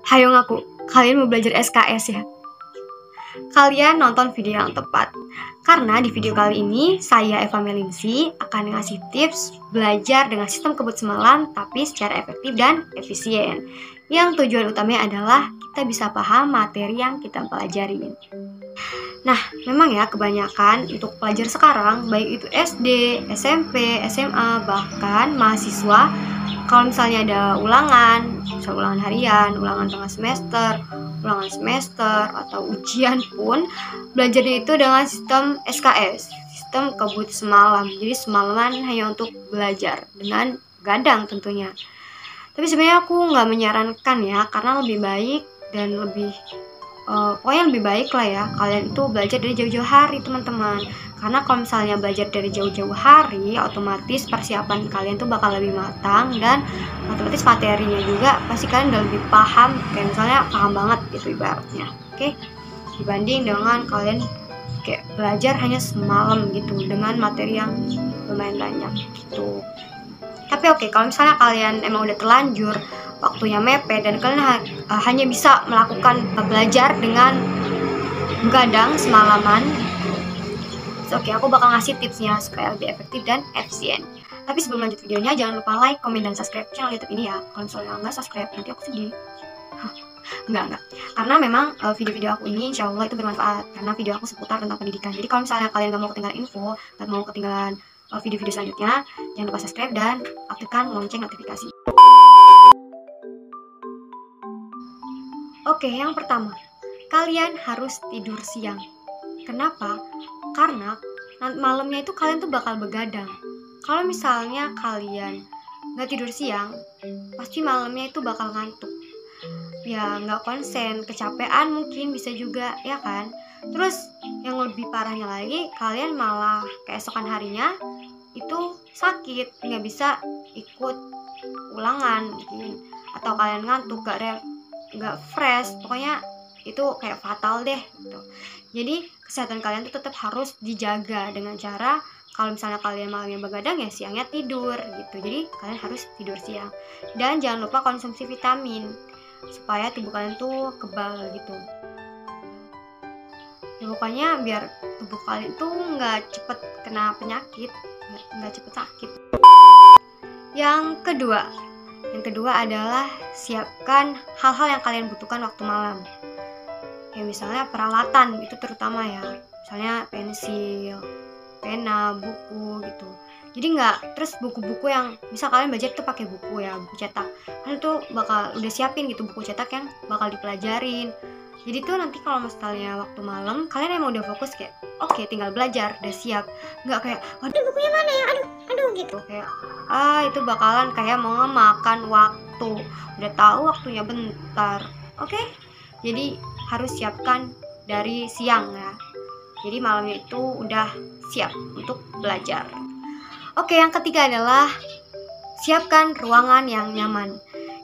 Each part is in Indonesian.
Hayo ngaku, kalian mau belajar SKS ya? Kalian nonton video yang tepat. Karena di video kali ini, saya Eva Melinsi akan ngasih tips belajar dengan sistem kebut semalam tapi secara efektif dan efisien. Yang tujuan utamanya adalah kita bisa paham materi yang kita pelajari. Nah, memang ya kebanyakan untuk pelajar sekarang, baik itu SD, SMP, SMA, bahkan mahasiswa, kalau misalnya ada ulangan, misal ulangan harian, ulangan tengah semester, ulangan semester, atau ujian pun, belajarnya itu dengan sistem SKS, sistem kebut semalam. Jadi semalaman hanya untuk belajar, dengan gadang tentunya. Tapi sebenarnya aku nggak menyarankan ya, karena lebih baik dan pokoknya lebih baik lah ya kalian itu belajar dari jauh-jauh hari teman-teman. Karena kalau misalnya belajar dari jauh-jauh hari, otomatis persiapan kalian tuh bakal lebih matang dan otomatis materinya juga pasti kalian udah lebih paham, kayak misalnya paham banget gitu ibaratnya. Oke, dibanding dengan kalian kayak belajar hanya semalam gitu dengan materi yang lumayan banyak gitu. Tapi oke, kalau misalnya kalian emang udah terlanjur waktunya mepet dan kalian hanya bisa melakukan belajar dengan begadang semalaman, oke, aku bakal ngasih tipsnya supaya lebih efektif dan efisien. Tapi sebelum lanjut videonya, jangan lupa like, komen, dan subscribe channel YouTube ini ya. Kalau misalnya nggak subscribe, nanti aku sedih. Enggak. Karena memang video-video aku ini insya Allah itu bermanfaat. Karena video aku seputar tentang pendidikan. Jadi kalau misalnya kalian nggak mau ketinggalan info, nggak mau ketinggalan video-video selanjutnya, jangan lupa subscribe dan aktifkan lonceng notifikasi. Oke, yang pertama, kalian harus tidur siang. Kenapa? Karena malamnya itu kalian tuh bakal begadang. Kalau misalnya kalian nggak tidur siang, pasti malamnya itu bakal ngantuk. Ya nggak konsen, kecapean mungkin bisa juga, ya kan? Terus yang lebih parahnya lagi, kalian malah keesokan harinya itu sakit, nggak bisa ikut ulangan mungkin, atau kalian ngantuk, nggak fresh, pokoknya itu kayak fatal deh gitu. Jadi kesehatan kalian tuh tetap harus dijaga dengan cara kalau misalnya kalian malamnya begadang ya siangnya tidur gitu. Jadi kalian harus tidur siang dan jangan lupa konsumsi vitamin supaya tubuh kalian tuh kebal gitu. Ya pokoknya biar tubuh kalian tuh nggak cepet kena penyakit, nggak cepet sakit. Yang kedua adalah siapkan hal-hal yang kalian butuhkan waktu malam. Ya misalnya peralatan, itu terutama ya. Misalnya pensil, pena, buku gitu. Jadi terus buku-buku yang misal kalian belajar tuh pakai buku ya, buku cetak. Kalian tuh bakal udah siapin gitu buku cetak yang bakal dipelajarin. Jadi tuh nanti kalau misalnya waktu malam kalian emang udah fokus kayak oke, tinggal belajar, udah siap. Nggak kayak waduh bukunya mana ya, aduh gitu. Kayak itu bakalan kayak mau memakan waktu. Udah tahu waktunya bentar. Oke? Jadi harus siapkan dari siang ya. Jadi malamnya itu udah siap untuk belajar. Oke, yang ketiga adalah siapkan ruangan yang nyaman.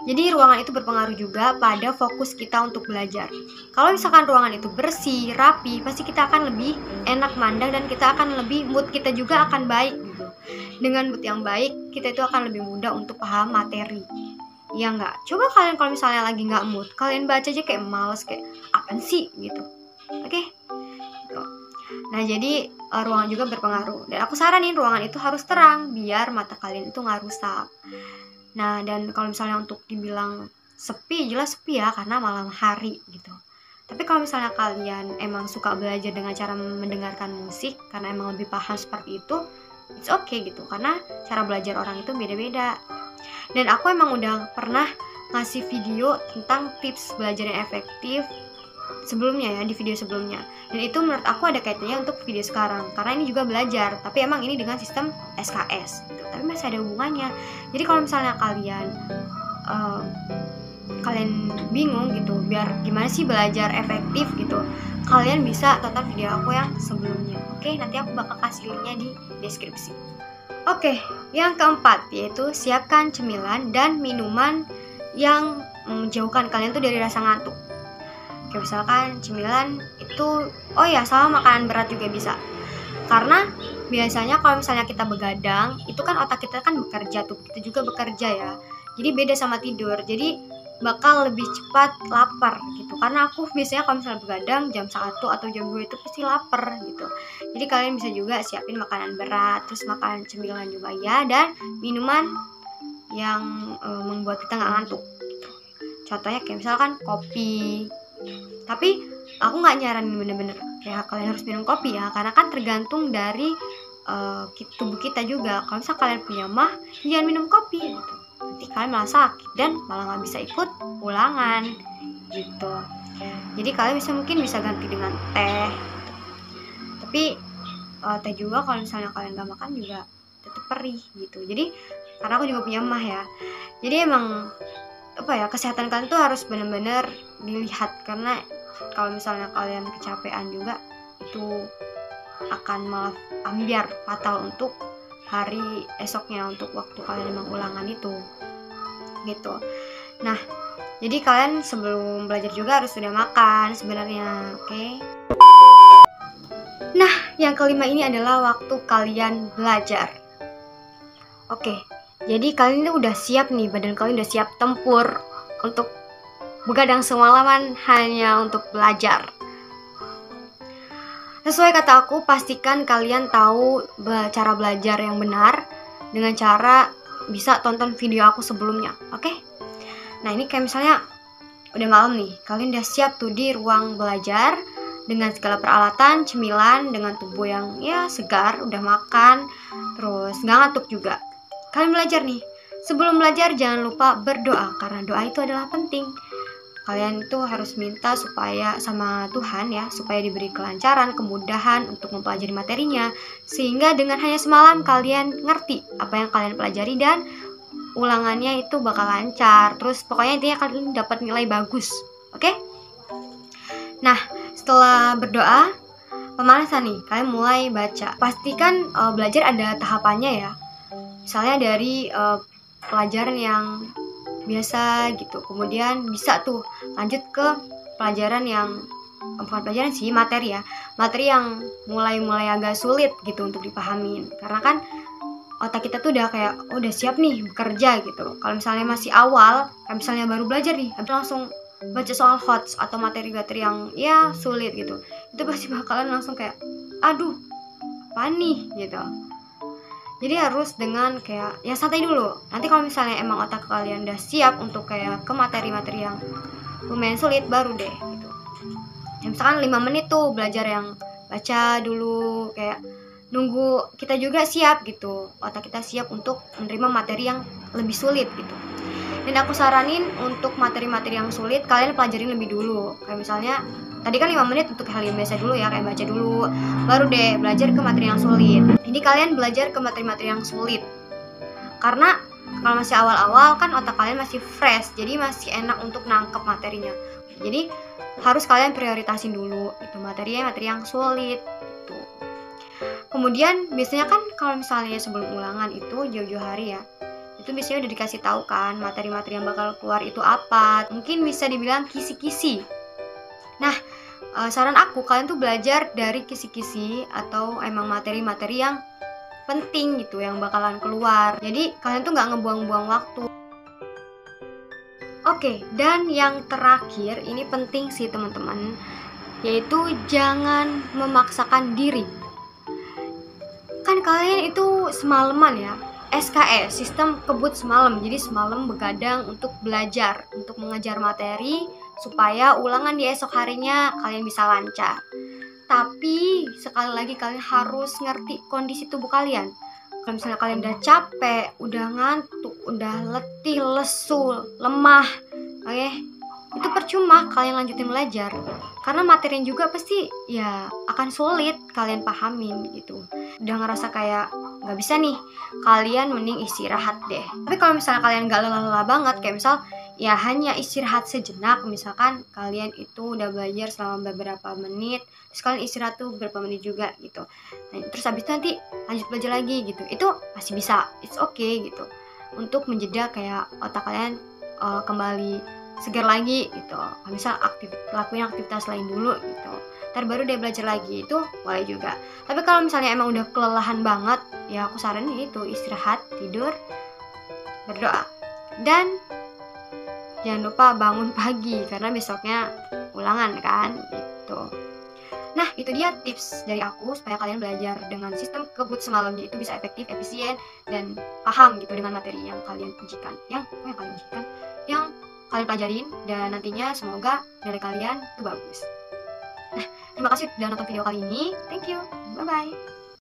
Jadi ruangan itu berpengaruh juga pada fokus kita untuk belajar. Kalau misalkan ruangan itu bersih, rapi, pasti kita akan lebih enak mandang dan kita akan mood kita juga akan baik gitu. Dengan mood yang baik, kita itu akan lebih mudah untuk paham materi. Ya nggak? Coba kalian kalau misalnya lagi nggak mood, kalian baca aja kayak males, kayak apaan sih gitu. Oke? Gitu. Nah jadi ruangan juga berpengaruh. Dan aku saranin ruangan itu harus terang biar mata kalian itu nggak rusak. Nah dan kalau misalnya untuk dibilang sepi, jelas sepi ya karena malam hari gitu. Tapi kalau misalnya kalian emang suka belajar dengan cara mendengarkan musik karena emang lebih paham seperti itu, it's okay gitu. Karena cara belajar orang itu beda-beda. Dan aku emang udah pernah ngasih video tentang tips belajar yang efektif sebelumnya ya, di video sebelumnya. Dan itu menurut aku ada kaitannya untuk video sekarang karena ini juga belajar, tapi emang ini dengan sistem SKS gitu. Tapi masih ada hubungannya. Jadi kalau misalnya kalian bingung gitu biar gimana sih belajar efektif gitu, kalian bisa tonton video aku yang sebelumnya. Oke, nanti aku bakal kasih linknya di deskripsi. Oke, yang keempat yaitu siapkan cemilan dan minuman yang menjauhkan kalian tuh dari rasa ngantuk. Kayak misalkan cemilan itu, sama makanan berat juga bisa. Karena biasanya kalau misalnya kita begadang, itu kan otak kita kan bekerja, tubuh kita juga bekerja ya. Jadi beda sama tidur. Jadi bakal lebih cepat lapar gitu. Karena aku biasanya kalau misalnya begadang jam 1 atau jam 2 itu pasti lapar gitu. Jadi kalian bisa juga siapin makanan berat, terus makanan cemilan juga ya, dan minuman yang membuat kita nggak ngantuk gitu. Contohnya kayak misalkan kopi. Tapi aku nggak nyaranin bener-bener kayak kalian harus minum kopi ya, karena kan tergantung dari tubuh kita juga. Kalau misalnya kalian punya mah, jangan minum kopi gitu, nanti kalian malah sakit dan malah nggak bisa ikut ulangan gitu. Jadi kalian mungkin bisa ganti dengan teh, tapi teh juga kalau misalnya kalian nggak makan juga tetap perih gitu. Jadi karena aku juga punya mah ya, jadi emang kesehatan kalian tuh harus benar-benar dilihat, karena kalau misalnya kalian kecapean juga itu akan malah ambiar fatal untuk hari esoknya, untuk waktu kalian emang ulangan itu gitu. Nah, jadi kalian sebelum belajar juga harus sudah makan sebenarnya, oke? Nah, yang kelima ini adalah waktu kalian belajar. Oke, jadi kalian ini udah siap nih, badan kalian udah siap tempur untuk begadang semalaman hanya untuk belajar. Sesuai kata aku, pastikan kalian tahu cara belajar yang benar dengan cara bisa tonton video aku sebelumnya, oke? Nah, ini kayak misalnya udah malam nih, kalian udah siap tuh di ruang belajar dengan segala peralatan, cemilan, dengan tubuh yang ya segar, udah makan, terus nggak ngantuk juga. Kalian belajar nih. Sebelum belajar jangan lupa berdoa, karena doa itu adalah penting. Kalian itu harus minta supaya sama Tuhan ya, supaya diberi kelancaran, kemudahan untuk mempelajari materinya, sehingga dengan hanya semalam kalian ngerti apa yang kalian pelajari dan ulangannya itu bakal lancar. Terus pokoknya intinya kalian dapat nilai bagus, oke? Nah, setelah berdoa, pemanasan nih, kalian mulai baca. Pastikan belajar ada tahapannya ya. Misalnya dari pelajaran yang biasa gitu, kemudian bisa tuh lanjut ke pelajaran yang bukan pelajaran sih, materi ya, materi yang mulai agak sulit gitu untuk dipahamin, karena kan otak kita tuh udah kayak udah siap nih bekerja gitu. Kalau misalnya masih awal, kayak misalnya baru belajar nih, habis langsung baca soal HOTS atau materi-materi yang ya sulit gitu, itu pasti bakalan langsung kayak aduh apa nih gitu. Jadi harus dengan kayak ya santai dulu. Nanti kalau misalnya emang otak kalian udah siap untuk kayak ke materi-materi yang lumayan sulit, baru deh gitu. Ya, misalkan 5 menit tuh belajar yang baca dulu, kayak nunggu kita juga siap gitu. Otak kita siap untuk menerima materi yang lebih sulit gitu. Dan aku saranin untuk materi-materi yang sulit kalian pelajarin lebih dulu. Kayak misalnya tadi kan 5 menit untuk hal yang biasa dulu ya, kayak baca dulu, baru deh belajar ke materi yang sulit. Jadi kalian belajar ke materi-materi yang sulit, karena kalau masih awal-awal kan otak kalian masih fresh, jadi masih enak untuk nangkep materinya. Jadi harus kalian prioritasin dulu itu materi yang sulit gitu. Kemudian biasanya kan kalau misalnya sebelum ulangan itu jauh-jauh hari ya, itu biasanya udah dikasih tahu kan materi-materi yang bakal keluar itu apa. Mungkin bisa dibilang kisi-kisi. Nah, saran aku kalian tuh belajar dari kisi-kisi atau emang materi-materi yang penting gitu yang bakalan keluar. Jadi kalian tuh nggak ngebuang-buang waktu. Oke, dan yang terakhir ini penting sih teman-teman, yaitu jangan memaksakan diri. Kan kalian itu semalaman ya, SKS, sistem kebut semalam. Jadi semalam begadang untuk belajar, untuk mengejar materi supaya ulangan di esok harinya kalian bisa lancar. Tapi sekali lagi kalian harus ngerti kondisi tubuh kalian. Kalau misalnya kalian udah capek, udah ngantuk, udah letih, lesu, lemah, oke? Itu percuma kalian lanjutin belajar, karena materinya juga pasti ya akan sulit kalian pahamin gitu. Udah ngerasa kayak nggak bisa nih, kalian mending istirahat deh. Tapi kalau misalnya kalian nggak lelah-lelah banget, kayak misal ya hanya istirahat sejenak, misalkan kalian itu udah belajar selama beberapa menit, terus kalian istirahat tuh beberapa menit juga gitu. Nah, terus habis itu nanti lanjut belajar lagi gitu, itu masih bisa, it's okay gitu, untuk menjeda kayak otak kalian kembali segar lagi gitu. Misal lakuin aktivitas lain dulu gitu, ntar baru dia belajar lagi, itu boleh juga. Tapi kalau misalnya emang udah kelelahan banget, ya aku saranin itu istirahat, tidur, berdoa. Dan jangan lupa bangun pagi karena besoknya ulangan kan gitu. Nah, itu dia tips dari aku supaya kalian belajar dengan sistem kebut semalam, jadi itu bisa efektif, efisien, dan paham gitu dengan materi yang kalian ujikan, yang kalian pelajarin, dan nantinya semoga nilai kalian itu bagus. Nah, terima kasih sudah nonton video kali ini. Thank you. Bye-bye.